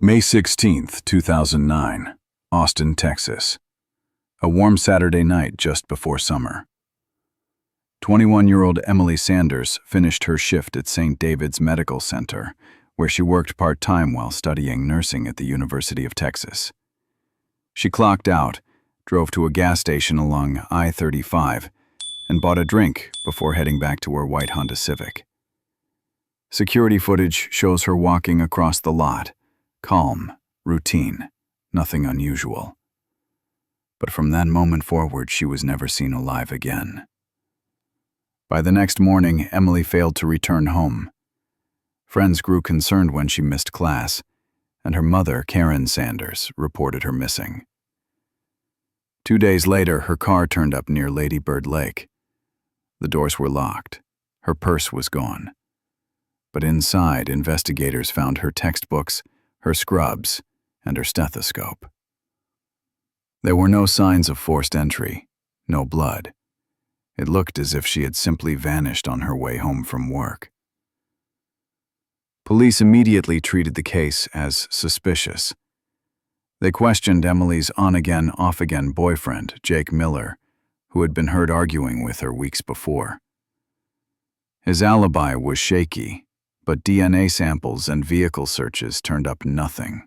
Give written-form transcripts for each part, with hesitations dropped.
May 16, 2009, Austin, Texas. A warm Saturday night just before summer. 21-year-old Emily Sanders finished her shift at St. David's Medical Center, where she worked part-time while studying nursing at the University of Texas. She clocked out, drove to a gas station along I-35, and bought a drink before heading back to her white Honda Civic. Security footage shows her walking across the lot, calm, routine, nothing unusual. But from that moment forward, she was never seen alive again. By the next morning, Emily failed to return home. Friends grew concerned when she missed class, and her mother, Karen Sanders, reported her missing. 2 days later, her car turned up near Lady Bird Lake. The doors were locked. Her purse was gone. But inside, investigators found her textbooks, her scrubs, and her stethoscope. There were no signs of forced entry, no blood. It looked as if she had simply vanished on her way home from work. Police immediately treated the case as suspicious. They questioned Emily's on-again, off-again boyfriend, Jake Miller, who had been heard arguing with her weeks before. His alibi was shaky, but DNA samples and vehicle searches turned up nothing.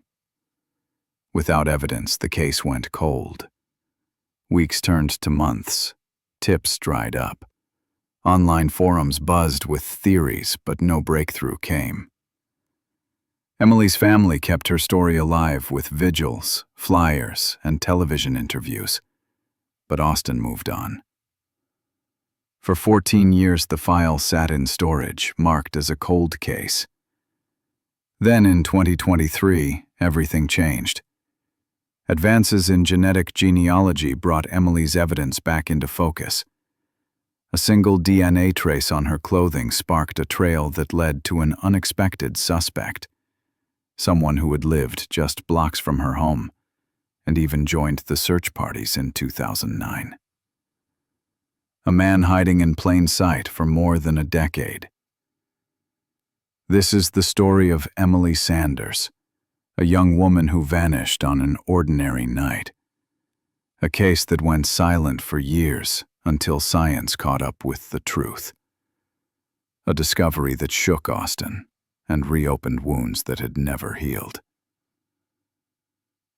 Without evidence, the case went cold. Weeks turned to months. Tips dried up. Online forums buzzed with theories, but no breakthrough came. Emily's family kept her story alive with vigils, flyers, and television interviews. But Austin moved on. For 14 years, the file sat in storage, marked as a cold case. Then in 2023, everything changed. Advances in genetic genealogy brought Emily's evidence back into focus. A single DNA trace on her clothing sparked a trail that led to an unexpected suspect, someone who had lived just blocks from her home and even joined the search parties in 2009. A man hiding in plain sight for more than a decade. This is the story of Emily Sanders, a young woman who vanished on an ordinary night. A case that went silent for years until science caught up with the truth. A discovery that shook Austin and reopened wounds that had never healed.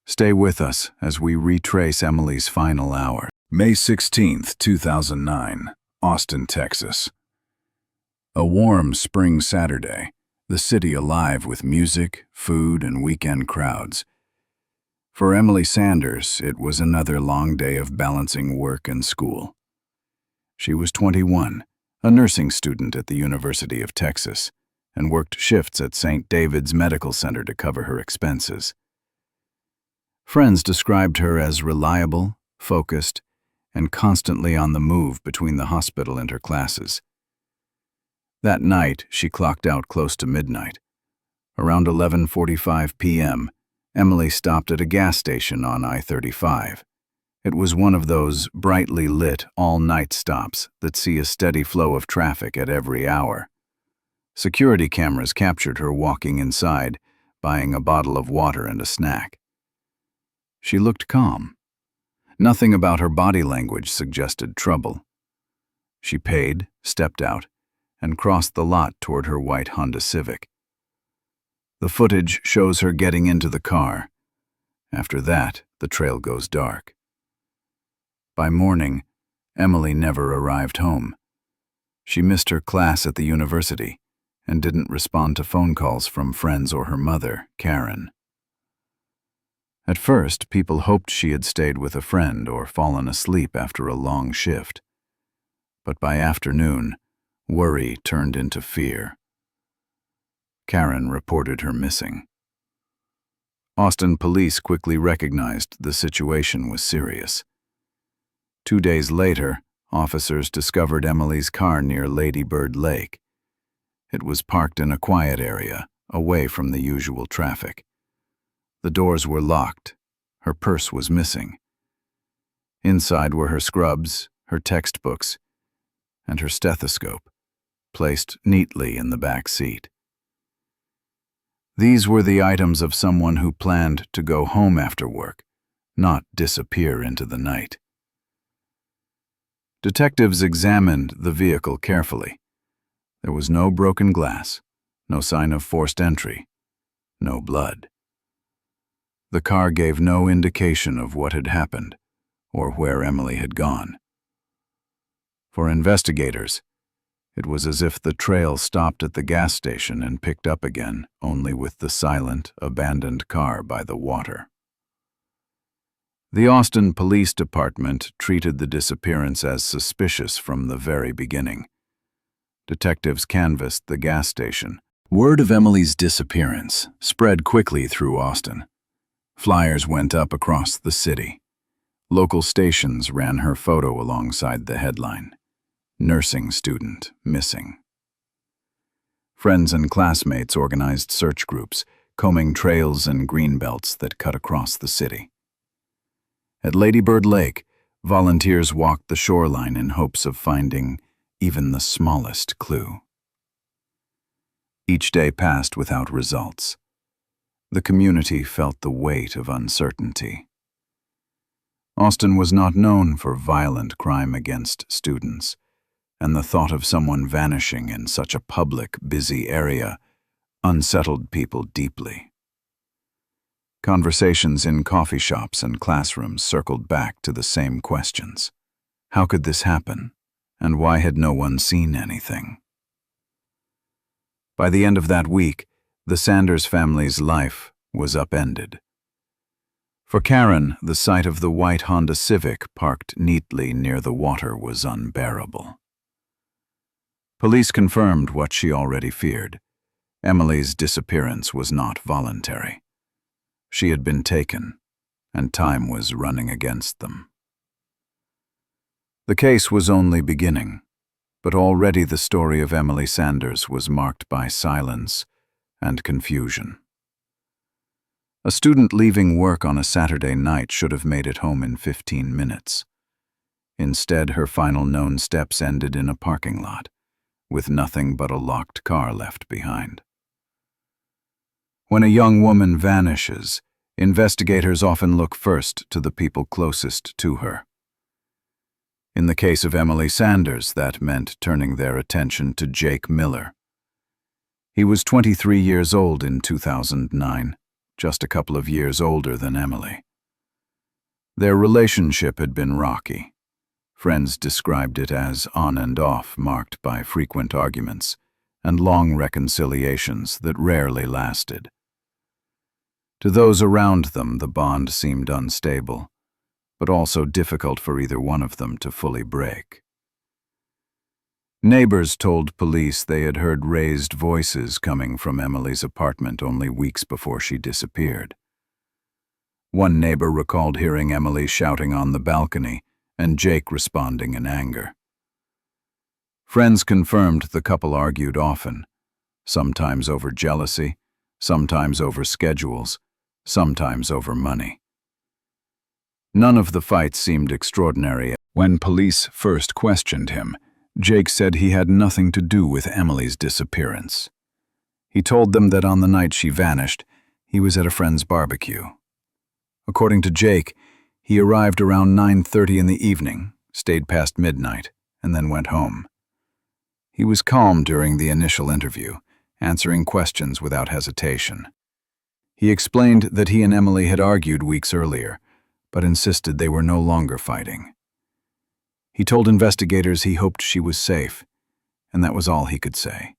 Stay with us as we retrace Emily's final hour. May 16, 2009, Austin, Texas. A warm spring Saturday, the city alive with music, food, and weekend crowds. For Emily Sanders, it was another long day of balancing work and school. She was 21, a nursing student at the University of Texas, and worked shifts at St. David's Medical Center to cover her expenses. Friends described her as reliable, focused, and constantly on the move between the hospital and her classes. That night, she clocked out close to midnight. Around 11:45 p.m., Emily stopped at a gas station on I-35. It was one of those brightly lit all-night stops that see a steady flow of traffic at every hour. Security cameras captured her walking inside, buying a bottle of water and a snack. She looked calm. Nothing about her body language suggested trouble. She paid, stepped out, and crossed the lot toward her white Honda Civic. The footage shows her getting into the car. After that, the trail goes dark. By morning, Emily never arrived home. She missed her class at the university and didn't respond to phone calls from friends or her mother, Karen. At first, people hoped she had stayed with a friend or fallen asleep after a long shift. But by afternoon, worry turned into fear. Karen reported her missing. Austin police quickly recognized the situation was serious. 2 days later, officers discovered Emily's car near Lady Bird Lake. It was parked in a quiet area, away from the usual traffic. The doors were locked. Her purse was missing. Inside were her scrubs, her textbooks, and her stethoscope, placed neatly in the back seat. These were the items of someone who planned to go home after work, not disappear into the night. Detectives examined the vehicle carefully. There was no broken glass, no sign of forced entry, no blood. The car gave no indication of what had happened or where Emily had gone. For investigators, it was as if the trail stopped at the gas station and picked up again, only with the silent, abandoned car by the water. The Austin Police Department treated the disappearance as suspicious from the very beginning. Detectives canvassed the gas station. Word of Emily's disappearance spread quickly through Austin. Flyers went up across the city. Local stations ran her photo alongside the headline, "Nursing student missing." Friends and classmates organized search groups, combing trails and greenbelts that cut across the city. At Lady Bird Lake, volunteers walked the shoreline in hopes of finding even the smallest clue. Each day passed without results. The community felt the weight of uncertainty. Austin was not known for violent crime against students, and the thought of someone vanishing in such a public, busy area unsettled people deeply. Conversations in coffee shops and classrooms circled back to the same questions. How could this happen, and why had no one seen anything? By the end of that week, the Sanders family's life was upended. For Karen, the sight of the white Honda Civic parked neatly near the water was unbearable. Police confirmed what she already feared. Emily's disappearance was not voluntary. She had been taken, and time was running against them. The case was only beginning, but already the story of Emily Sanders was marked by silence and confusion. A student leaving work on a Saturday night should have made it home in 15 minutes. Instead, her final known steps ended in a parking lot, with nothing but a locked car left behind. When a young woman vanishes, investigators often look first to the people closest to her. In the case of Emily Sanders, that meant turning their attention to Jake Miller. He was 23 years old in 2009, just a couple of years older than Emily. Their relationship had been rocky. Friends described it as on and off, marked by frequent arguments and long reconciliations that rarely lasted. To those around them, the bond seemed unstable, but also difficult for either one of them to fully break. Neighbors told police they had heard raised voices coming from Emily's apartment only weeks before she disappeared. One neighbor recalled hearing Emily shouting on the balcony and Jake responding in anger. Friends confirmed the couple argued often, sometimes over jealousy, sometimes over schedules, sometimes over money. None of the fights seemed extraordinary. When police first questioned him, Jake said he had nothing to do with Emily's disappearance. He told them that on the night she vanished, he was at a friend's barbecue. According to Jake, he arrived around 9:30 in the evening, stayed past midnight, and then went home. He was calm during the initial interview, answering questions without hesitation. He explained that he and Emily had argued weeks earlier, but insisted they were no longer fighting. He told investigators he hoped she was safe, and that was all he could say.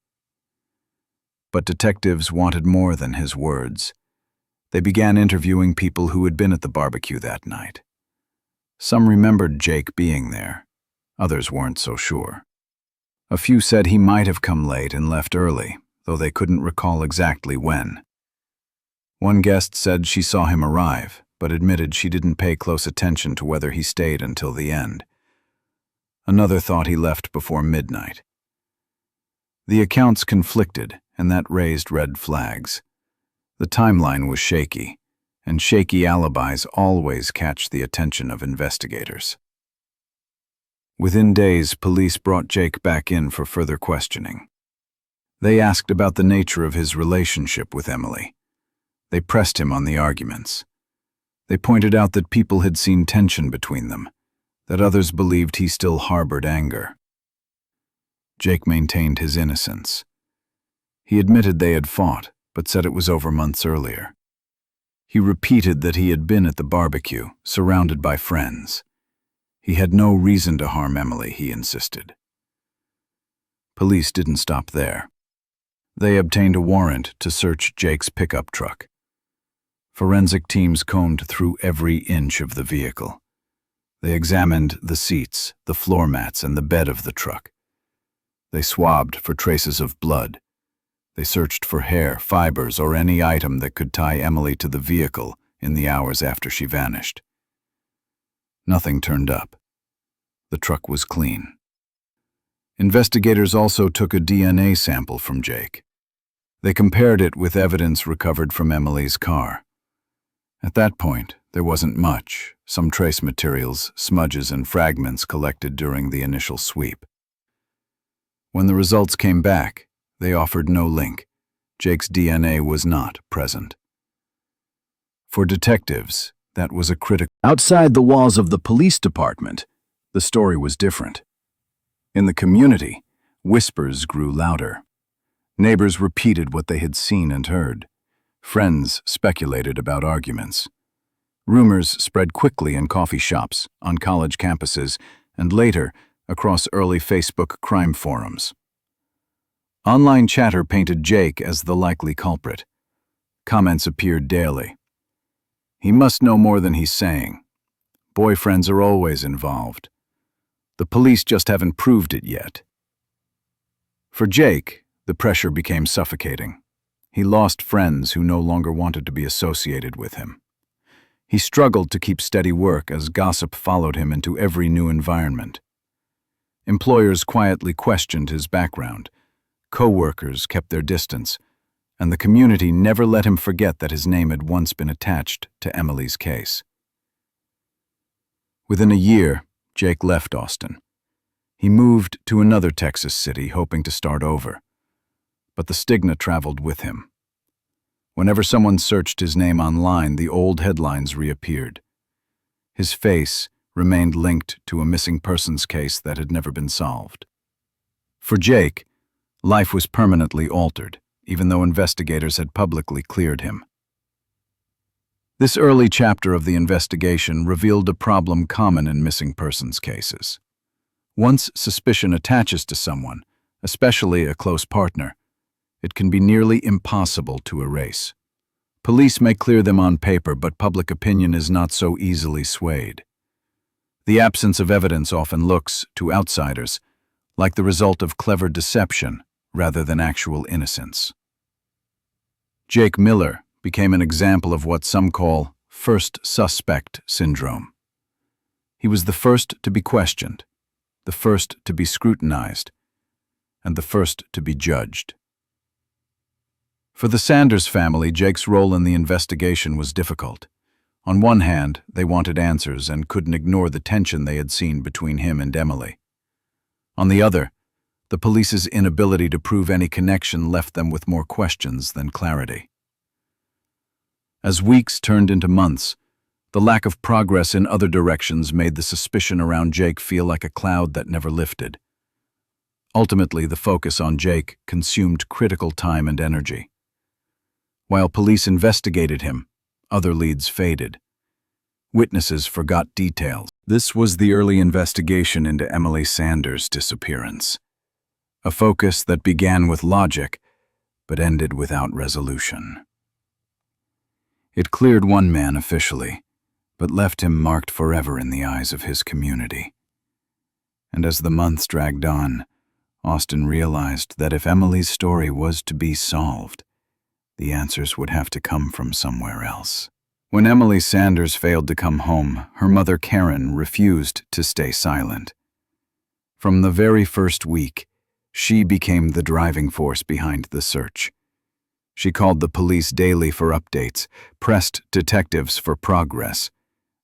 But detectives wanted more than his words. They began interviewing people who had been at the barbecue that night. Some remembered Jake being there. Others weren't so sure. A few said he might have come late and left early, though they couldn't recall exactly when. One guest said she saw him arrive, but admitted she didn't pay close attention to whether he stayed until the end. Another thought he left before midnight. The accounts conflicted, and that raised red flags. The timeline was shaky, and shaky alibis always catch the attention of investigators. Within days, police brought Jake back in for further questioning. They asked about the nature of his relationship with Emily. They pressed him on the arguments. They pointed out that people had seen tension between them, that others believed he still harbored anger. Jake maintained his innocence. He admitted they had fought, but said it was over months earlier. He repeated that he had been at the barbecue, surrounded by friends. He had no reason to harm Emily, he insisted. Police didn't stop there. They obtained a warrant to search Jake's pickup truck. Forensic teams combed through every inch of the vehicle. They examined the seats, the floor mats, and the bed of the truck. They swabbed for traces of blood. They searched for hair, fibers, or any item that could tie Emily to the vehicle in the hours after she vanished. Nothing turned up. The truck was clean. Investigators also took a DNA sample from Jake. They compared it with evidence recovered from Emily's car. At that point, there wasn't much, some trace materials, smudges, and fragments collected during the initial sweep. When the results came back, they offered no link. Jake's DNA was not present. For detectives, that was a critical. Outside the walls of the police department, the story was different. In the community, whispers grew louder. Neighbors repeated what they had seen and heard. Friends speculated about arguments. Rumors spread quickly in coffee shops, on college campuses, and later across early Facebook crime forums. Online chatter painted Jake as the likely culprit. Comments appeared daily. He must know more than he's saying. Boyfriends are always involved. The police just haven't proved it yet. For Jake, the pressure became suffocating. He lost friends who no longer wanted to be associated with him. He struggled to keep steady work as gossip followed him into every new environment. Employers quietly questioned his background. Co-workers kept their distance, and the community never let him forget that his name had once been attached to Emily's case. Within a year, Jake left Austin. He moved to another Texas city, hoping to start over. But the stigma traveled with him. Whenever someone searched his name online, the old headlines reappeared. His face remained linked to a missing persons case that had never been solved. For Jake, life was permanently altered, even though investigators had publicly cleared him. This early chapter of the investigation revealed a problem common in missing persons cases. Once suspicion attaches to someone, especially a close partner, it can be nearly impossible to erase. Police may clear them on paper, but public opinion is not so easily swayed. The absence of evidence often looks, to outsiders, like the result of clever deception rather than actual innocence. Jake Miller became an example of what some call first suspect syndrome. He was the first to be questioned, the first to be scrutinized, and the first to be judged. For the Sanders family, Jake's role in the investigation was difficult. On one hand, they wanted answers and couldn't ignore the tension they had seen between him and Emily. On the other, the police's inability to prove any connection left them with more questions than clarity. As weeks turned into months, the lack of progress in other directions made the suspicion around Jake feel like a cloud that never lifted. Ultimately, the focus on Jake consumed critical time and energy. While police investigated him, other leads faded. Witnesses forgot details. This was the early investigation into Emily Sanders' disappearance. A focus that began with logic, but ended without resolution. It cleared one man officially, but left him marked forever in the eyes of his community. And as the months dragged on, Austin realized that if Emily's story was to be solved, the answers would have to come from somewhere else. When Emily Sanders failed to come home, her mother Karen refused to stay silent. From the very first week, she became the driving force behind the search. She called the police daily for updates, pressed detectives for progress,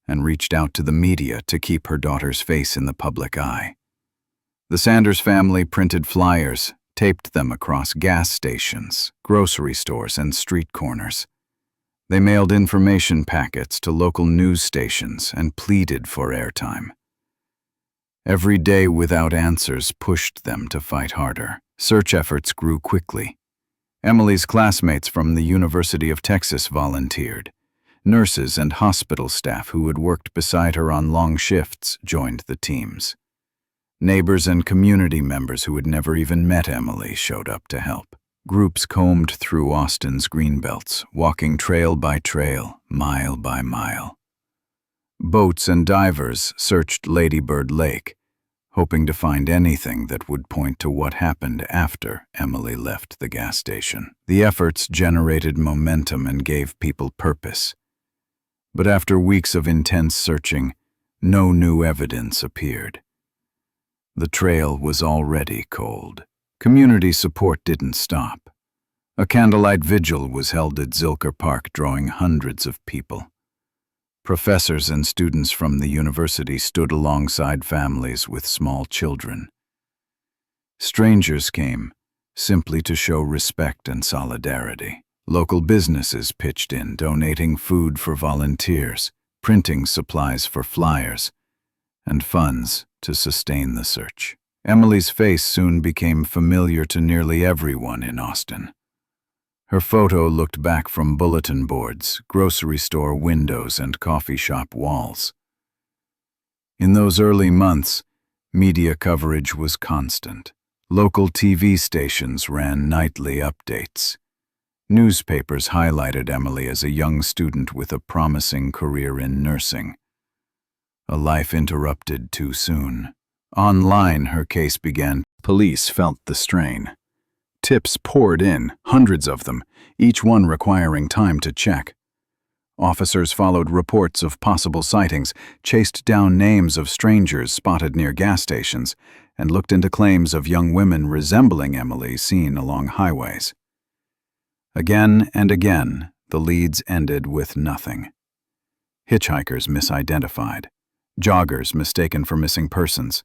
and reached out to the media to keep her daughter's face in the public eye. The Sanders family printed flyers, taped them across gas stations, grocery stores, and street corners. They mailed information packets to local news stations and pleaded for airtime. Every day without answers pushed them to fight harder. Search efforts grew quickly. Emily's classmates from the University of Texas volunteered. Nurses and hospital staff who had worked beside her on long shifts joined the teams. Neighbors and community members who had never even met Emily showed up to help. Groups combed through Austin's greenbelts, walking trail by trail, mile by mile. Boats and divers searched Lady Bird Lake, hoping to find anything that would point to what happened after Emily left the gas station. The efforts generated momentum and gave people purpose. But after weeks of intense searching, no new evidence appeared. The trail was already cold. Community support didn't stop. A candlelight vigil was held at Zilker Park, drawing hundreds of people. Professors and students from the university stood alongside families with small children. Strangers came, simply to show respect and solidarity. Local businesses pitched in, donating food for volunteers, printing supplies for flyers, and funds to sustain the search. Emily's face soon became familiar to nearly everyone in Austin. Her photo looked back from bulletin boards, grocery store windows, and coffee shop walls. In those early months, media coverage was constant. Local TV stations ran nightly updates. Newspapers highlighted Emily as a young student with a promising career in nursing. A life interrupted too soon. Online, her case began. Police felt the strain. Tips poured in, hundreds of them, each one requiring time to check. Officers followed reports of possible sightings, chased down names of strangers spotted near gas stations, and looked into claims of young women resembling Emily seen along highways. Again and again, the leads ended with nothing. Hitchhikers misidentified, joggers mistaken for missing persons,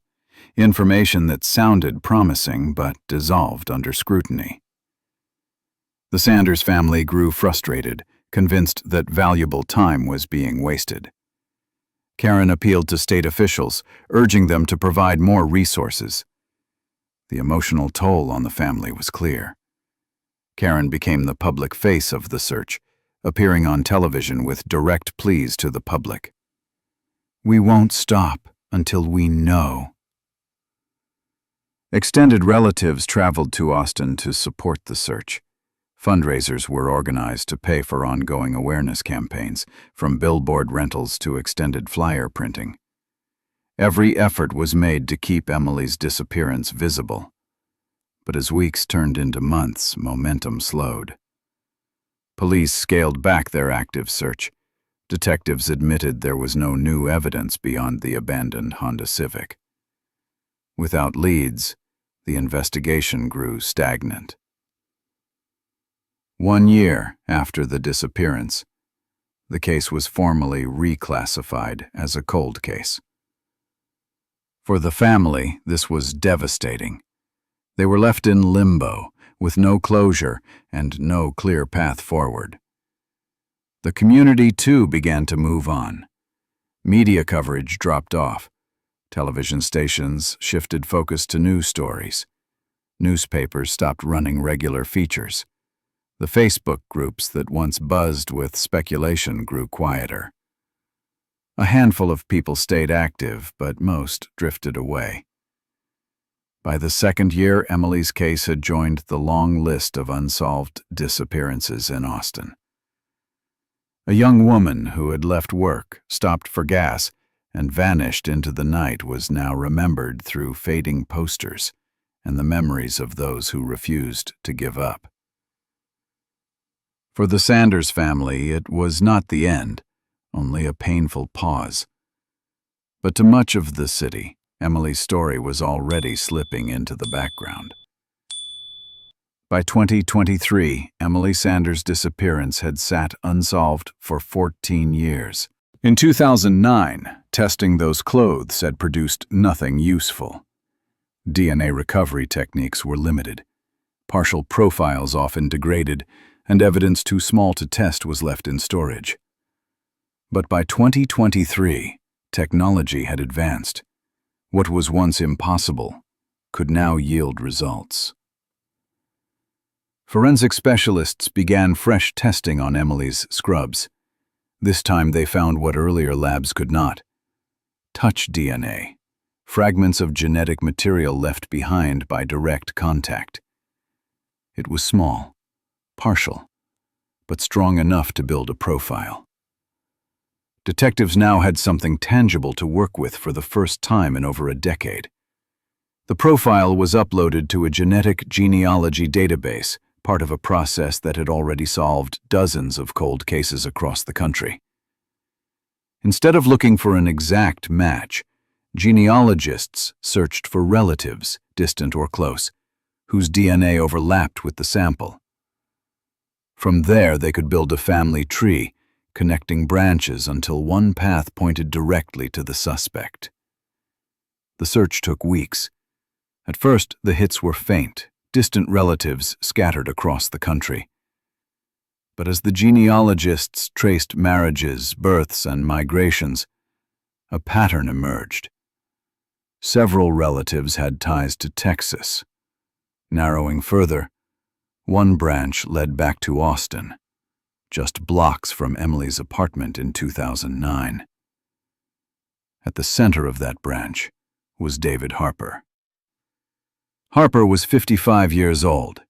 information that sounded promising but dissolved under scrutiny. The Sanders family grew frustrated, convinced that valuable time was being wasted. Karen appealed to state officials, urging them to provide more resources. The emotional toll on the family was clear. Karen became the public face of the search, appearing on television with direct pleas to the public. "We won't stop until we know." Extended relatives traveled to Austin to support the search. Fundraisers were organized to pay for ongoing awareness campaigns, from billboard rentals to extended flyer printing. Every effort was made to keep Emily's disappearance visible. But as weeks turned into months, momentum slowed. Police scaled back their active search. Detectives admitted there was no new evidence beyond the abandoned Honda Civic. Without leads, the investigation grew stagnant. 1 year after the disappearance, the case was formally reclassified as a cold case. For the family, this was devastating. They were left in limbo, with no closure and no clear path forward. The community, too, began to move on. Media coverage dropped off. Television stations shifted focus to news stories. Newspapers stopped running regular features. The Facebook groups that once buzzed with speculation grew quieter. A handful of people stayed active, but most drifted away. By the second year, Emily's case had joined the long list of unsolved disappearances in Austin. A young woman who had left work, stopped for gas, and vanished into the night was now remembered through fading posters and the memories of those who refused to give up. For the Sanders family, it was not the end, only a painful pause. But to much of the city, Emily's story was already slipping into the background. By 2023, Emily Sanders' disappearance had sat unsolved for 14 years. In 2009, testing those clothes had produced nothing useful. DNA recovery techniques were limited. Partial profiles often degraded, and evidence too small to test was left in storage. But by 2023, technology had advanced. What was once impossible could now yield results. Forensic specialists began fresh testing on Emily's scrubs. This time they found what earlier labs could not: touch DNA, fragments of genetic material left behind by direct contact. It was small, partial, but strong enough to build a profile. Detectives now had something tangible to work with for the first time in over a decade. The profile was uploaded to a genetic genealogy database, part of a process that had already solved dozens of cold cases across the country. Instead of looking for an exact match, genealogists searched for relatives, distant or close, whose DNA overlapped with the sample. From there, they could build a family tree, connecting branches until one path pointed directly to the suspect. The search took weeks. At first, the hits were faint, distant relatives scattered across the country. But as the genealogists traced marriages, births, and migrations, a pattern emerged. Several relatives had ties to Texas. Narrowing further, one branch led back to Austin, just blocks from Emily's apartment in 2009. At the center of that branch was David Harper. Harper was 55 years old.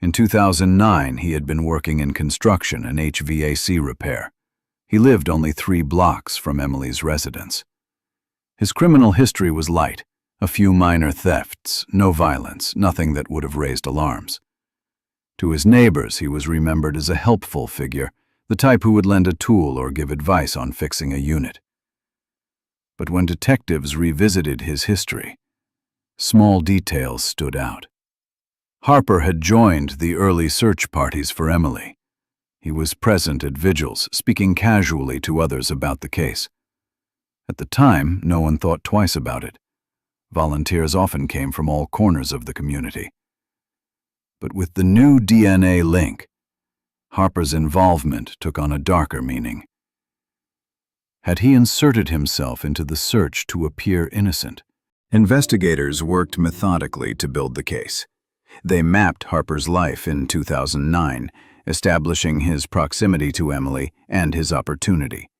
In 2009, he had been working in construction and HVAC repair. He lived only 3 blocks from Emily's residence. His criminal history was light: a few minor thefts, no violence, nothing that would have raised alarms. To his neighbors, he was remembered as a helpful figure, the type who would lend a tool or give advice on fixing a unit. But when detectives revisited his history, small details stood out. Harper had joined the early search parties for Emily. He was present at vigils, speaking casually to others about the case. At the time, no one thought twice about it. Volunteers often came from all corners of the community. But with the new DNA link, Harper's involvement took on a darker meaning. Had he inserted himself into the search to appear innocent? Investigators worked methodically to build the case. They mapped Harper's life in 2009, establishing his proximity to Emily and his opportunity.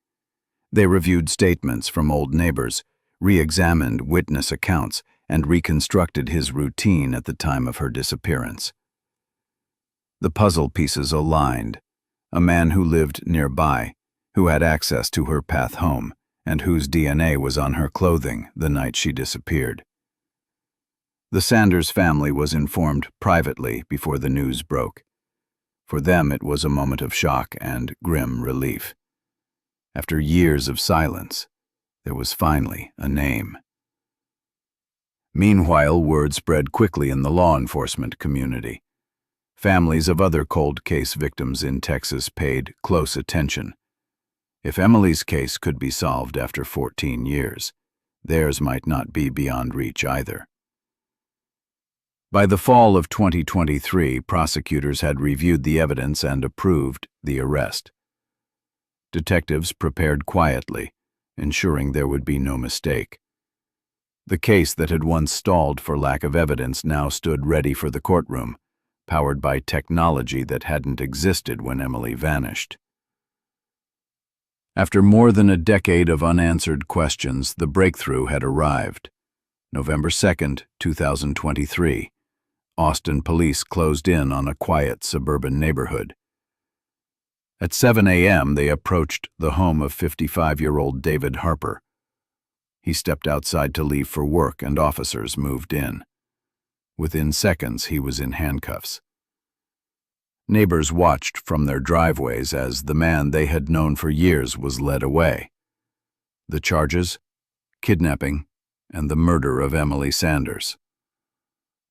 They reviewed statements from old neighbors, re-examined witness accounts, and reconstructed his routine at the time of her disappearance. The puzzle pieces aligned: a man who lived nearby, who had access to her path home, and whose DNA was on her clothing the night she disappeared. The Sanders family was informed privately before the news broke. For them, it was a moment of shock and grim relief. After years of silence, there was finally a name. Meanwhile, word spread quickly in the law enforcement community. Families of other cold case victims in Texas paid close attention. If Emily's case could be solved after 14 years, theirs might not be beyond reach either. By the fall of 2023, prosecutors had reviewed the evidence and approved the arrest. Detectives prepared quietly, ensuring there would be no mistake. The case that had once stalled for lack of evidence now stood ready for the courtroom, powered by technology that hadn't existed when Emily vanished. After more than a decade of unanswered questions, the breakthrough had arrived. November 2, 2023, Austin police closed in on a quiet suburban neighborhood. At 7 a.m., they approached the home of 55-year-old David Harper. He stepped outside to leave for work, and officers moved in. Within seconds, he was in handcuffs. Neighbors watched from their driveways as the man they had known for years was led away. The charges: kidnapping and the murder of Emily Sanders.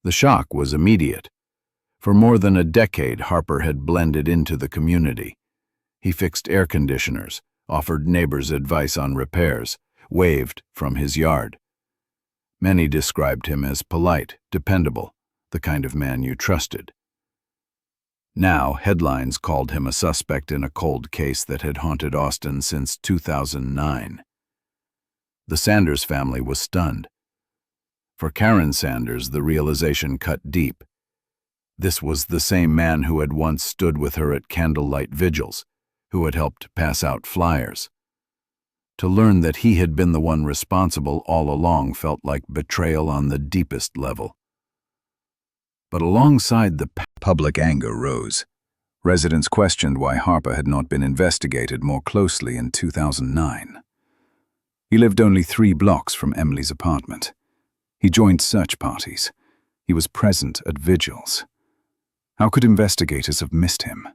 The shock was immediate. For more than a decade, Harper had blended into the community. He fixed air conditioners, offered neighbors advice on repairs, waved from his yard. Many described him as polite, dependable, the kind of man you trusted. Now, headlines called him a suspect in a cold case that had haunted Austin since 2009. The Sanders family was stunned. For Karen Sanders, the realization cut deep. This was the same man who had once stood with her at candlelight vigils, who had helped pass out flyers. To learn that he had been the one responsible all along felt like betrayal on the deepest level. But alongside the public anger rose. Residents questioned why Harper had not been investigated more closely in 2009. He lived only 3 blocks from Emily's apartment. He joined search parties. He was present at vigils. How could investigators have missed him?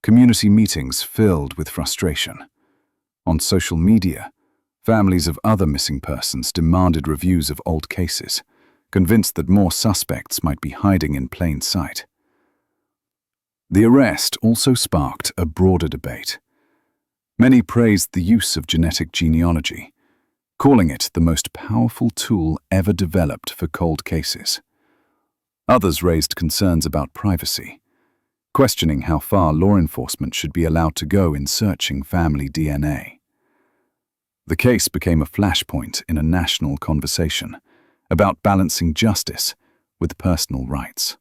Community meetings filled with frustration. On social media, families of other missing persons demanded reviews of old cases, convinced that more suspects might be hiding in plain sight. The arrest also sparked a broader debate. Many praised the use of genetic genealogy, calling it the most powerful tool ever developed for cold cases. Others raised concerns about privacy, questioning how far law enforcement should be allowed to go in searching family DNA. The case became a flashpoint in a national conversation about balancing justice with personal rights.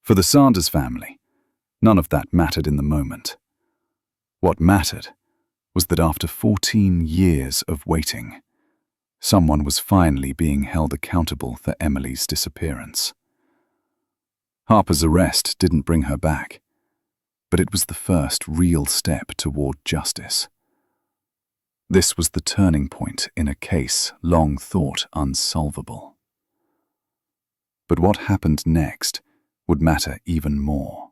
For the Sanders family, none of that mattered in the moment. What mattered was that after 14 years of waiting, someone was finally being held accountable for Emily's disappearance. Harper's arrest didn't bring her back, but it was the first real step toward justice. This was the turning point in a case long thought unsolvable. But what happened next would matter even more.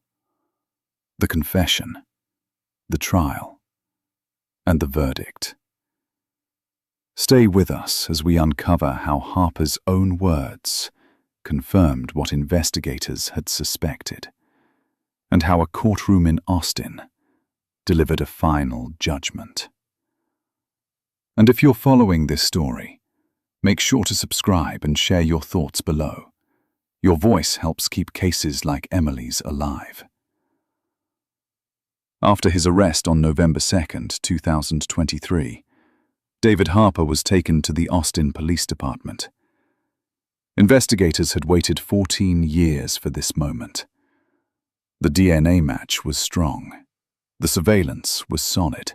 The confession, the trial, and the verdict. Stay with us as we uncover how Harper's own words confirmed what investigators had suspected, and how a courtroom in Austin delivered a final judgment. And if you're following this story, make sure to subscribe and share your thoughts below. Your voice helps keep cases like Emily's alive. After his arrest on November 2nd, 2023, David Harper was taken to the Austin Police Department. Investigators had waited 14 years for this moment. The DNA match was strong. The surveillance was solid.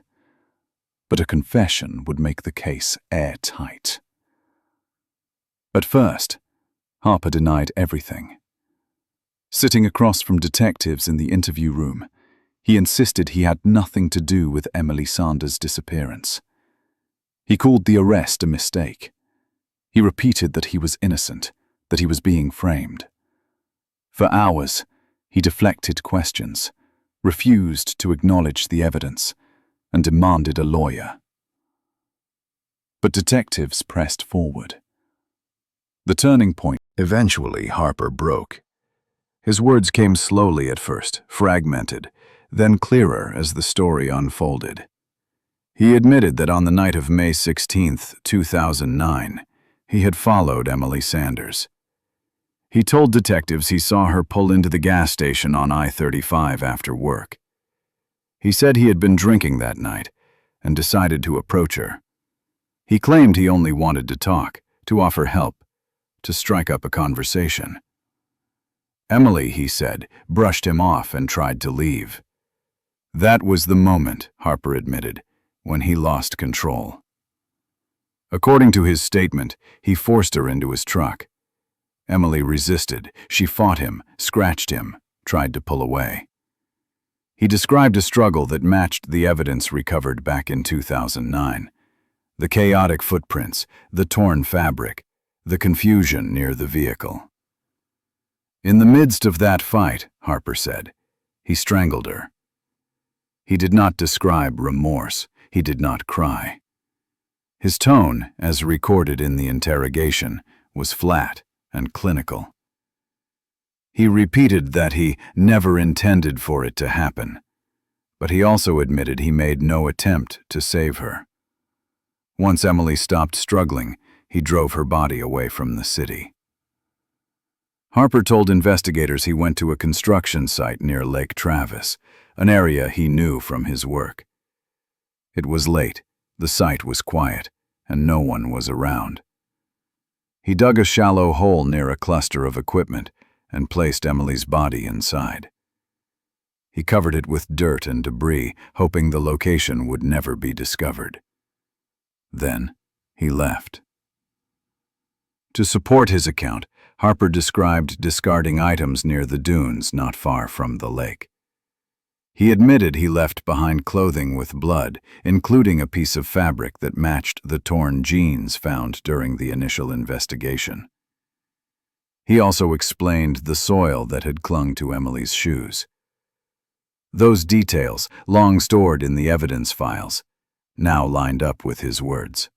But a confession would make the case airtight. At first, Harper denied everything. Sitting across from detectives in the interview room, he insisted he had nothing to do with Emily Sanders' disappearance. He called the arrest a mistake. He repeated that he was innocent, that he was being framed. For hours, he deflected questions, refused to acknowledge the evidence, and demanded a lawyer. But detectives pressed forward. The turning point. Eventually, Harper broke. His words came slowly at first, fragmented, then clearer as the story unfolded. He admitted that on the night of May 16, 2009, he had followed Emily Sanders. He told detectives he saw her pull into the gas station on I-35 after work. He said he had been drinking that night and decided to approach her. He claimed he only wanted to talk, to offer help, to strike up a conversation. Emily, he said, brushed him off and tried to leave. That was the moment, Harper admitted, when he lost control. According to his statement, he forced her into his truck. Emily resisted. She fought him, scratched him, tried to pull away. He described a struggle that matched the evidence recovered back in 2009. The chaotic footprints, the torn fabric, the confusion near the vehicle. In the midst of that fight, Harper said, he strangled her. He did not describe remorse. He did not cry. His tone, as recorded in the interrogation, was flat and clinical. He repeated that he never intended for it to happen, but he also admitted he made no attempt to save her. Once Emily stopped struggling, he drove her body away from the city. Harper told investigators he went to a construction site near Lake Travis, an area he knew from his work. It was late, the site was quiet, and no one was around. He dug a shallow hole near a cluster of equipment and placed Emily's body inside. He covered it with dirt and debris, hoping the location would never be discovered. Then he left. To support his account, Harper described discarding items near the dunes not far from the lake. He admitted he left behind clothing with blood, including a piece of fabric that matched the torn jeans found during the initial investigation. He also explained the soil that had clung to Emily's shoes. Those details, long stored in the evidence files, now lined up with his words.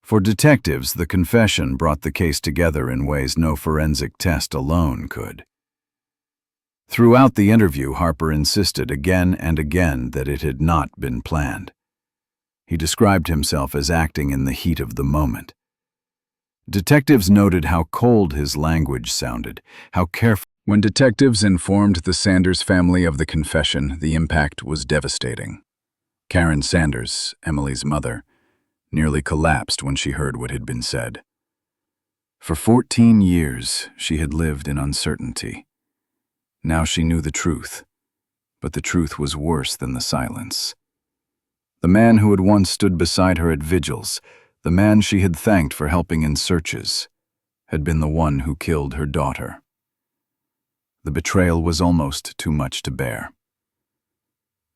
For detectives, the confession brought the case together in ways no forensic test alone could. Throughout the interview, Harper insisted again and again that it had not been planned. He described himself as acting in the heat of the moment. Detectives noted how cold his language sounded, how careful. When detectives informed the Sanders family of the confession, the impact was devastating. Karen Sanders, Emily's mother, nearly collapsed when she heard what had been said. For 14 years, she had lived in uncertainty. Now she knew the truth, but the truth was worse than the silence. The man who had once stood beside her at vigils, the man she had thanked for helping in searches, had been the one who killed her daughter. The betrayal was almost too much to bear.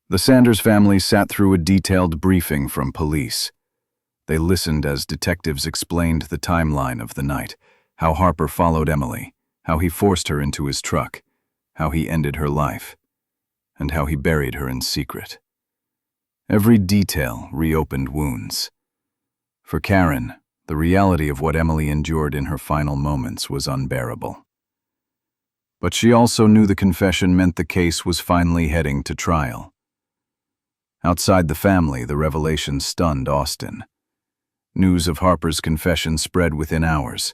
The Sanders family sat through a detailed briefing from police. They listened as detectives explained the timeline of the night, how Harper followed Emily, how he forced her into his truck, how he ended her life, and how he buried her in secret. Every detail reopened wounds. For Karen, the reality of what Emily endured in her final moments was unbearable. But she also knew the confession meant the case was finally heading to trial. Outside the family, the revelation stunned Austin. News of Harper's confession spread within hours.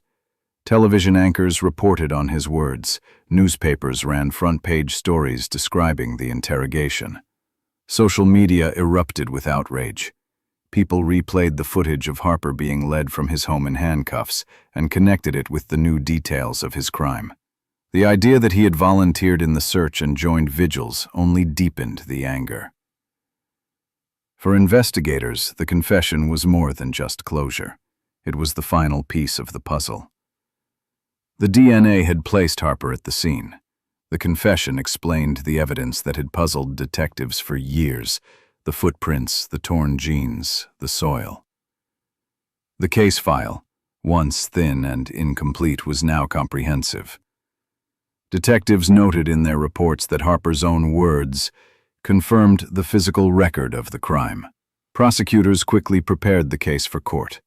Television anchors reported on his words. Newspapers ran front-page stories describing the interrogation. Social media erupted with outrage. People replayed the footage of Harper being led from his home in handcuffs and connected it with the new details of his crime. The idea that he had volunteered in the search and joined vigils only deepened the anger. For investigators, the confession was more than just closure. It was the final piece of the puzzle. The DNA had placed Harper at the scene. The confession explained the evidence that had puzzled detectives for years: the footprints, the torn jeans, the soil. The case file, once thin and incomplete, was now comprehensive. Detectives noted in their reports that Harper's own words confirmed the physical record of the crime. Prosecutors quickly prepared the case for court.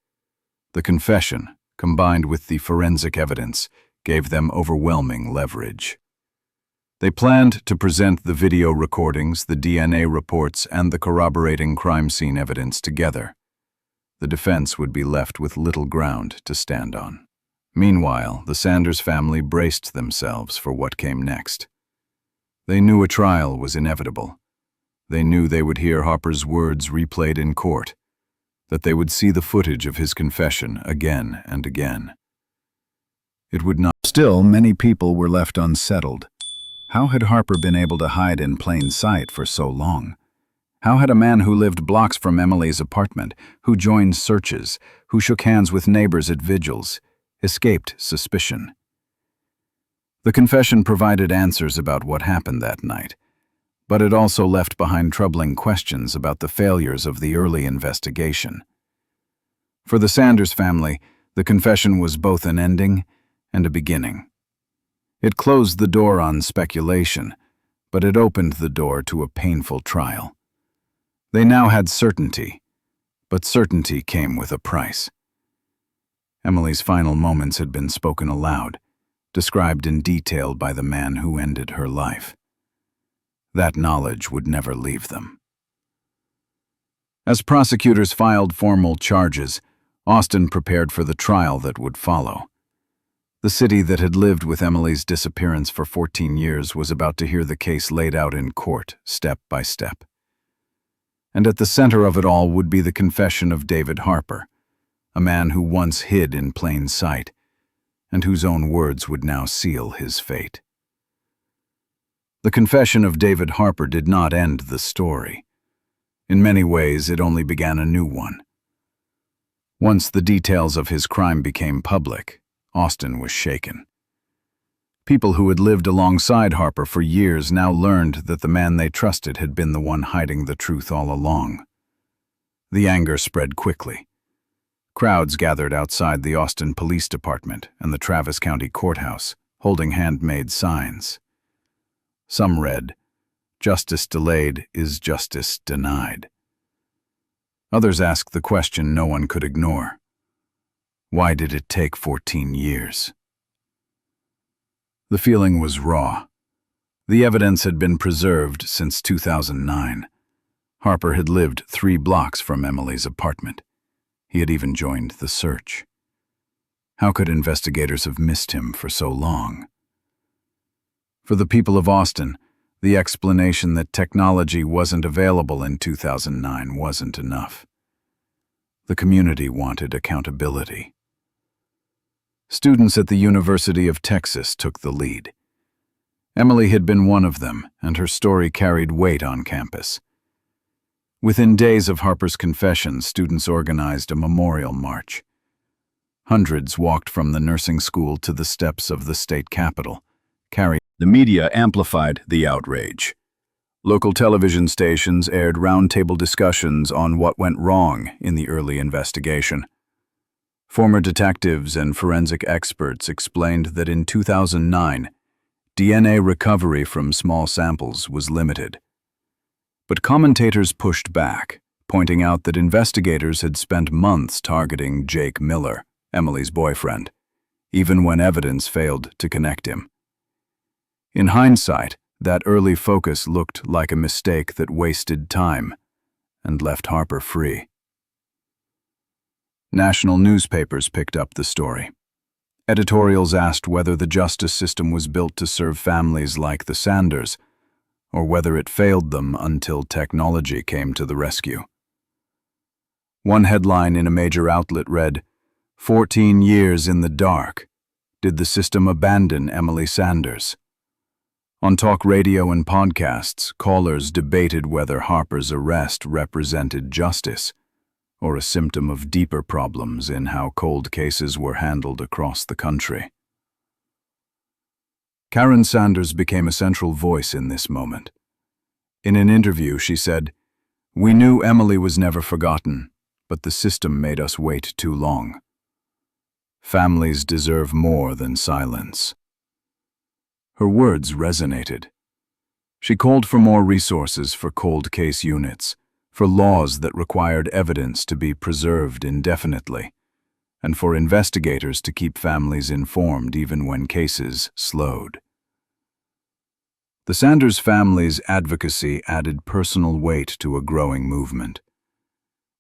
The confession, combined with the forensic evidence, gave them overwhelming leverage. They planned to present the video recordings, the DNA reports, and the corroborating crime scene evidence together. The defense would be left with little ground to stand on. Meanwhile, the Sanders family braced themselves for what came next. They knew a trial was inevitable. They knew they would hear Harper's words replayed in court, that they would see the footage of his confession again and again. It would not. Still, many people were left unsettled. How had Harper been able to hide in plain sight for so long? How had a man who lived blocks from Emily's apartment, who joined searches, who shook hands with neighbors at vigils, escaped suspicion? The confession provided answers about what happened that night, but it also left behind troubling questions about the failures of the early investigation. For the Sanders family, the confession was both an ending and a beginning. It closed the door on speculation, but it opened the door to a painful trial. They now had certainty, but certainty came with a price. Emily's final moments had been spoken aloud, described in detail by the man who ended her life. That knowledge would never leave them. As prosecutors filed formal charges, Austin prepared for the trial that would follow. The city that had lived with Emily's disappearance for 14 years was about to hear the case laid out in court, step by step. And at the center of it all would be the confession of David Harper, a man who once hid in plain sight, and whose own words would now seal his fate. The confession of David Harper did not end the story. In many ways, it only began a new one. Once the details of his crime became public, Austin was shaken. People who had lived alongside Harper for years now learned that the man they trusted had been the one hiding the truth all along. The anger spread quickly. Crowds gathered outside the Austin Police Department and the Travis County Courthouse, holding handmade signs. Some read, "Justice delayed is justice denied." Others asked the question no one could ignore. Why did it take 14 years? The feeling was raw. The evidence had been preserved since 2009. Harper had lived 3 blocks from Emily's apartment. He had even joined the search. How could investigators have missed him for so long? For the people of Austin, the explanation that technology wasn't available in 2009 wasn't enough. The community wanted accountability. Students at the University of Texas took the lead. Emily had been one of them, and her story carried weight on campus. Within days of Harper's confession, students organized a memorial march. Hundreds walked from the nursing school to the steps of the state capitol, carrying. The media amplified the outrage. Local television stations aired roundtable discussions on what went wrong in the early investigation. Former detectives and forensic experts explained that in 2009, DNA recovery from small samples was limited. But commentators pushed back, pointing out that investigators had spent months targeting Jake Miller, Emily's boyfriend, even when evidence failed to connect him. In hindsight, that early focus looked like a mistake that wasted time and left Harper free. National newspapers picked up the story. Editorials asked whether the justice system was built to serve families like the Sanders, or whether it failed them until technology came to the rescue. One headline in a major outlet read, "14 years in the dark. Did the system abandon Emily Sanders?" On talk radio and podcasts, callers debated whether Harper's arrest represented justice or a symptom of deeper problems in how cold cases were handled across the country. Karen Sanders became a central voice in this moment. In an interview, she said, "We knew Emily was never forgotten, but the system made us wait too long. Families deserve more than silence." Her words resonated. She called for more resources for cold case units, for laws that required evidence to be preserved indefinitely, and for investigators to keep families informed even when cases slowed. The Sanders family's advocacy added personal weight to a growing movement.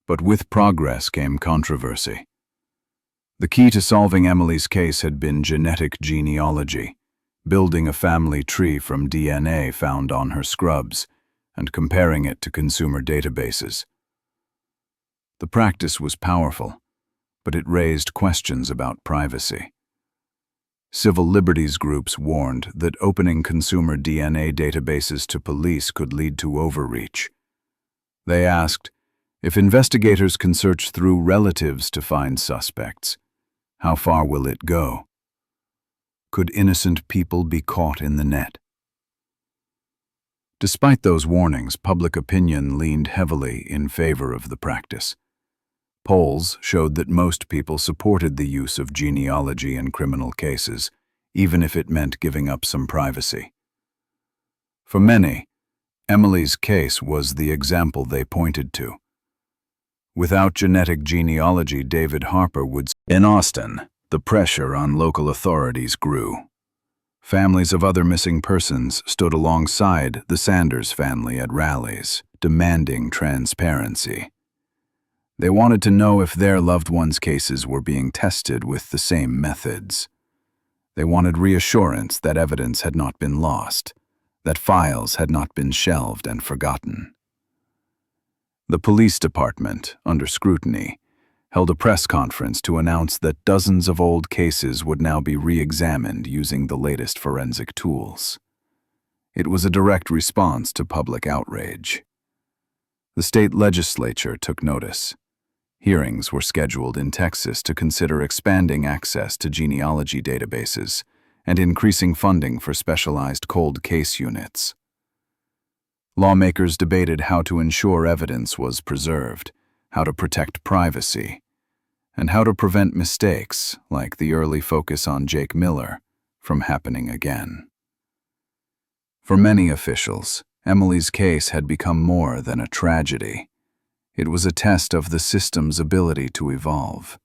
But with progress came controversy. The key to solving Emily's case had been genetic genealogy, building a family tree from DNA found on her scrubs and comparing it to consumer databases. The practice was powerful, but it raised questions about privacy. Civil liberties groups warned that opening consumer DNA databases to police could lead to overreach. They asked, if investigators can search through relatives to find suspects, how far will it go? Could innocent people be caught in the net? Despite those warnings, public opinion leaned heavily in favor of the practice. Polls showed that most people supported the use of genealogy in criminal cases, even if it meant giving up some privacy. For many, Emily's case was the example they pointed to. Without genetic genealogy, David Harper would. In Austin, the pressure on local authorities grew. Families of other missing persons stood alongside the Sanders family at rallies, demanding transparency. They wanted to know if their loved ones' cases were being tested with the same methods. They wanted reassurance that evidence had not been lost, that files had not been shelved and forgotten. The police department, under scrutiny, held a press conference to announce that dozens of old cases would now be re-examined using the latest forensic tools. It was a direct response to public outrage. The state legislature took notice. Hearings were scheduled in Texas to consider expanding access to genealogy databases and increasing funding for specialized cold case units. Lawmakers debated how to ensure evidence was preserved, how to protect privacy, and how to prevent mistakes, like the early focus on Jake Miller, from happening again. For many officials, Emily's case had become more than a tragedy. It was a test of the system's ability to evolve.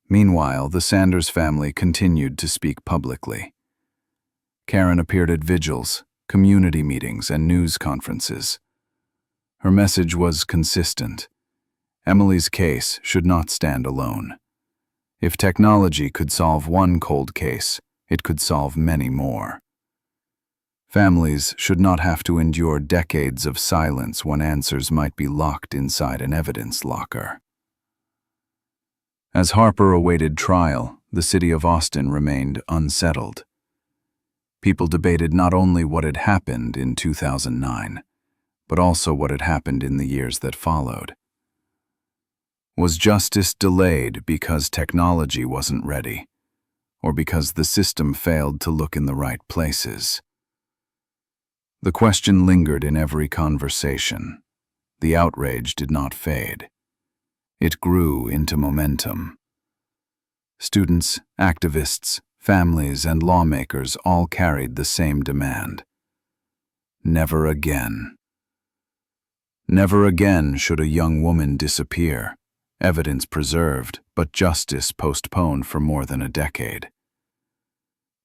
Meanwhile, the Sanders family continued to speak publicly. Karen appeared at vigils, community meetings, and news conferences. Her message was consistent. Emily's case should not stand alone. If technology could solve one cold case, it could solve many more. Families should not have to endure decades of silence when answers might be locked inside an evidence locker. As Harper awaited trial, the city of Austin remained unsettled. People debated not only what had happened in 2009, but also what had happened in the years that followed. Was justice delayed because technology wasn't ready, or because the system failed to look in the right places? The question lingered in every conversation. The outrage did not fade. It grew into momentum. Students, activists, families, and lawmakers all carried the same demand. Never again. Never again should a young woman disappear, evidence preserved, but justice postponed for more than a decade.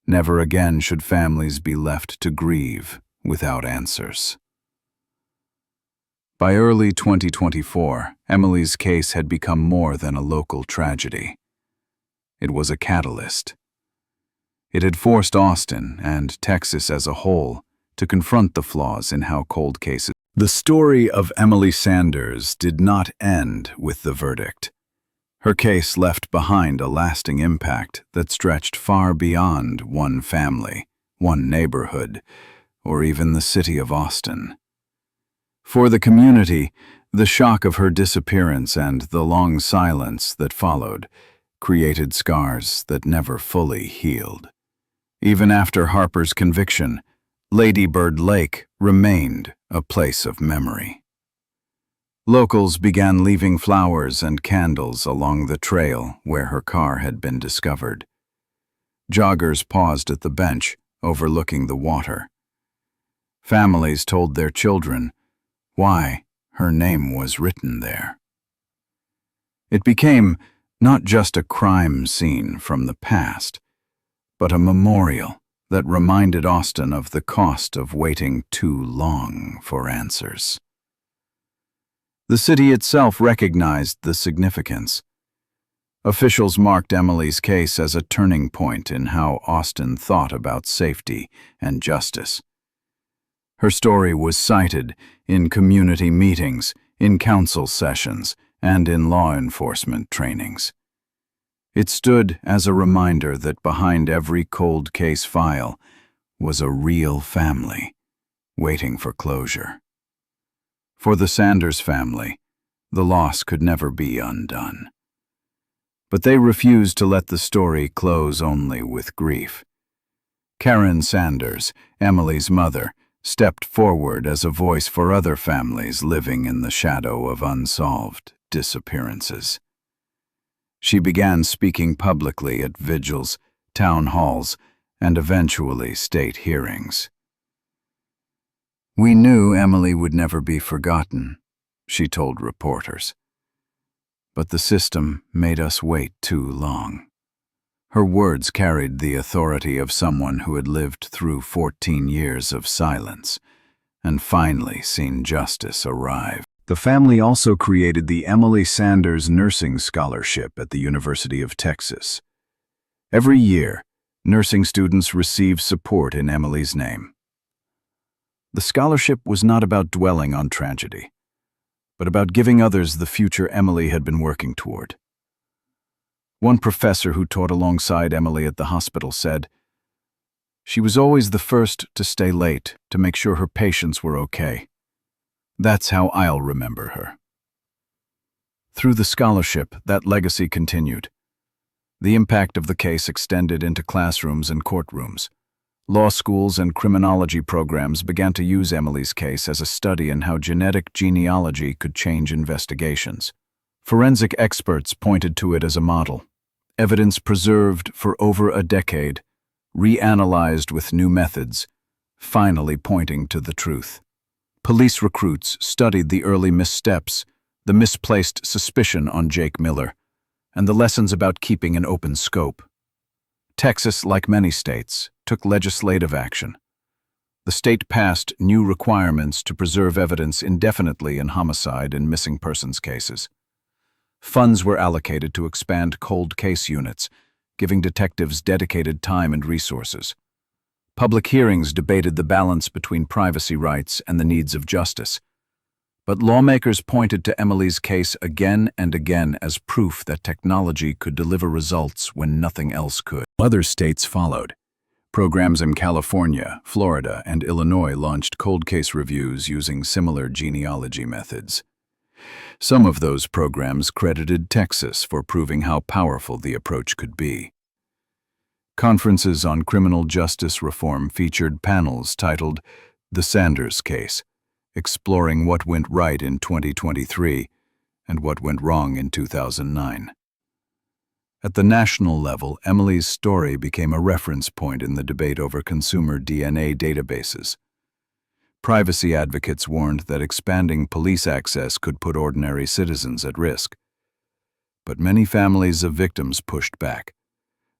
Never again should families be left to grieve without answers. By early 2024, Emily's case had become more than a local tragedy. It was a catalyst. It had forced Austin, and Texas as a whole, to confront the flaws in how cold cases. The story of Emily Sanders did not end with the verdict. Her case left behind a lasting impact that stretched far beyond one family, one neighborhood, or even the city of Austin. For the community, the shock of her disappearance and the long silence that followed created scars that never fully healed. Even after Harper's conviction, Lady Bird Lake remained a place of memory. Locals began leaving flowers and candles along the trail where her car had been discovered. Joggers paused at the bench overlooking the water. Families told their children why her name was written there. It became not just a crime scene from the past, but a memorial that reminded Austin of the cost of waiting too long for answers. The city itself recognized the significance. Officials marked Emily's case as a turning point in how Austin thought about safety and justice. Her story was cited in community meetings, in council sessions, and in law enforcement trainings. It stood as a reminder that behind every cold case file was a real family waiting for closure. For the Sanders family, the loss could never be undone. But they refused to let the story close only with grief. Karen Sanders, Emily's mother, stepped forward as a voice for other families living in the shadow of unsolved disappearances. She began speaking publicly at vigils, town halls, and eventually state hearings. "We knew Emily would never be forgotten," she told reporters. "But the system made us wait too long." Her words carried the authority of someone who had lived through 14 years of silence and finally seen justice arrive. The family also created the Emily Sanders Nursing Scholarship at the University of Texas. Every year, Nursing students received support in Emily's name. The scholarship was not about dwelling on tragedy, but about giving others the future Emily had been working toward. One professor who taught alongside Emily at the hospital said, "She was always the first to stay late to make sure her patients were okay. That's how I'll remember her." Through the scholarship, that legacy continued. The impact of the case extended into classrooms and courtrooms. Law schools and criminology programs began to use Emily's case as a study in how genetic genealogy could change investigations. Forensic experts pointed to it as a model. Evidence preserved for over a decade, reanalyzed with new methods, finally pointing to the truth. Police recruits studied the early missteps, the misplaced suspicion on Jake Miller, and the lessons about keeping an open scope. Texas, like many states, took legislative action. The state passed new requirements to preserve evidence indefinitely in homicide and missing persons cases. Funds were allocated to expand cold case units, giving detectives dedicated time and resources. Public hearings debated the balance between privacy rights and the needs of justice. But lawmakers pointed to Emily's case again and again as proof that technology could deliver results when nothing else could. Other states followed. Programs in California, Florida, and Illinois launched cold case reviews using similar genealogy methods. Some of those programs credited Texas for proving how powerful the approach could be. Conferences on criminal justice reform featured panels titled "The Sanders Case," exploring what went right in 2023 and what went wrong in 2009. At the national level, Emily's story became a reference point in the debate over consumer DNA databases. Privacy advocates warned that expanding police access could put ordinary citizens at risk. But many families of victims pushed back.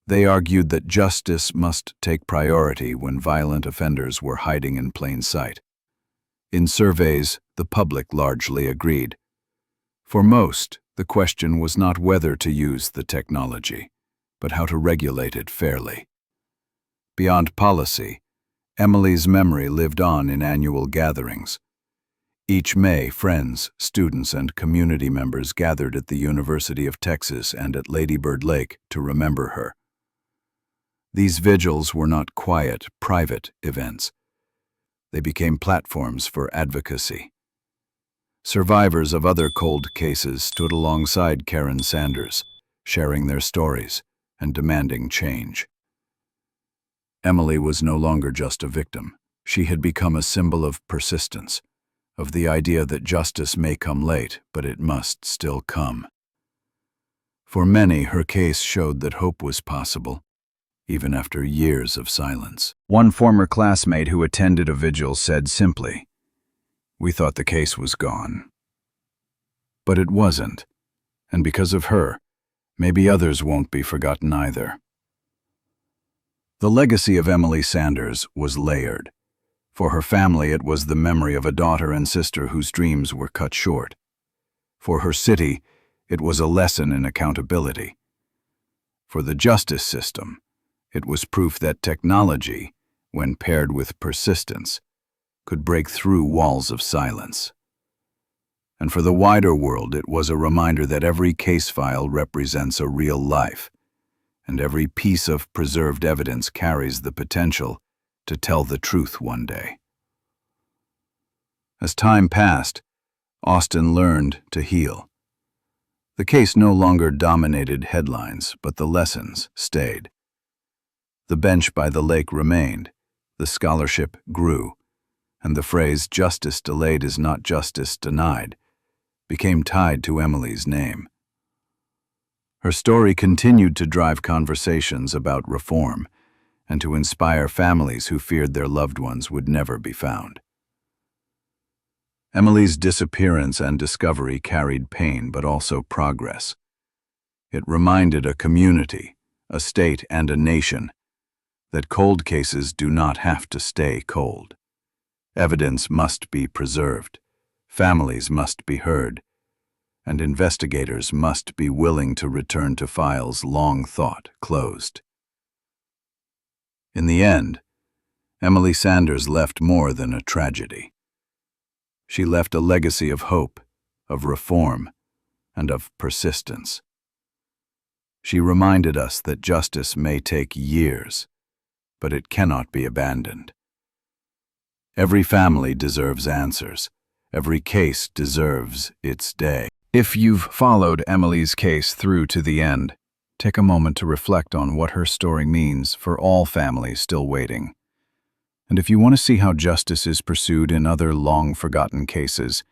They argued that justice must take priority when violent offenders were hiding in plain sight. In surveys, the public largely agreed. For most, the question was not whether to use the technology, but how to regulate it fairly. Beyond policy, Emily's memory lived on in annual gatherings. Each May, friends, students, and community members gathered at the University of Texas and at Lady Bird Lake to remember her. These vigils were not quiet, private events. They became platforms for advocacy. Survivors of other cold cases stood alongside Karen Sanders, sharing their stories and demanding change. Emily was no longer just a victim. She had become a symbol of persistence, of the idea that justice may come late, but it must still come. For many, her case showed that hope was possible, even after years of silence. One former classmate who attended a vigil said simply, "We thought the case was gone." But it wasn't, and because of her, maybe others won't be forgotten either. The legacy of Emily Sanders was layered. For her family, it was the memory of a daughter and sister whose dreams were cut short. For her city, it was a lesson in accountability. For the justice system, it was proof that technology, when paired with persistence, could break through walls of silence. And for the wider world, it was a reminder that every case file represents a real life, and every piece of preserved evidence carries the potential to tell the truth one day. As time passed, Austin learned to heal. The case no longer dominated headlines, but the lessons stayed. The bench by the lake remained, the scholarship grew, and the phrase "justice delayed is not justice denied" became tied to Emily's name. Her story continued to drive conversations about reform and to inspire families who feared their loved ones would never be found. Emily's disappearance and discovery carried pain but also progress. It reminded a community, a state, and a nation that cold cases do not have to stay cold. Evidence must be preserved, families must be heard, and investigators must be willing to return to files long thought closed. In the end, Emily Sanders left more than a tragedy. She left a legacy of hope, of reform, and of persistence. She reminded us that justice may take years, but it cannot be abandoned. Every family deserves answers. Every case deserves its day. If you've followed Emily's case through to the end, take a moment to reflect on what her story means for all families still waiting. And if you want to see how justice is pursued in other long-forgotten cases,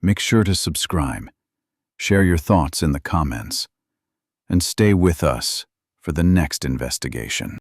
make sure to subscribe, share your thoughts in the comments, and stay with us for the next investigation.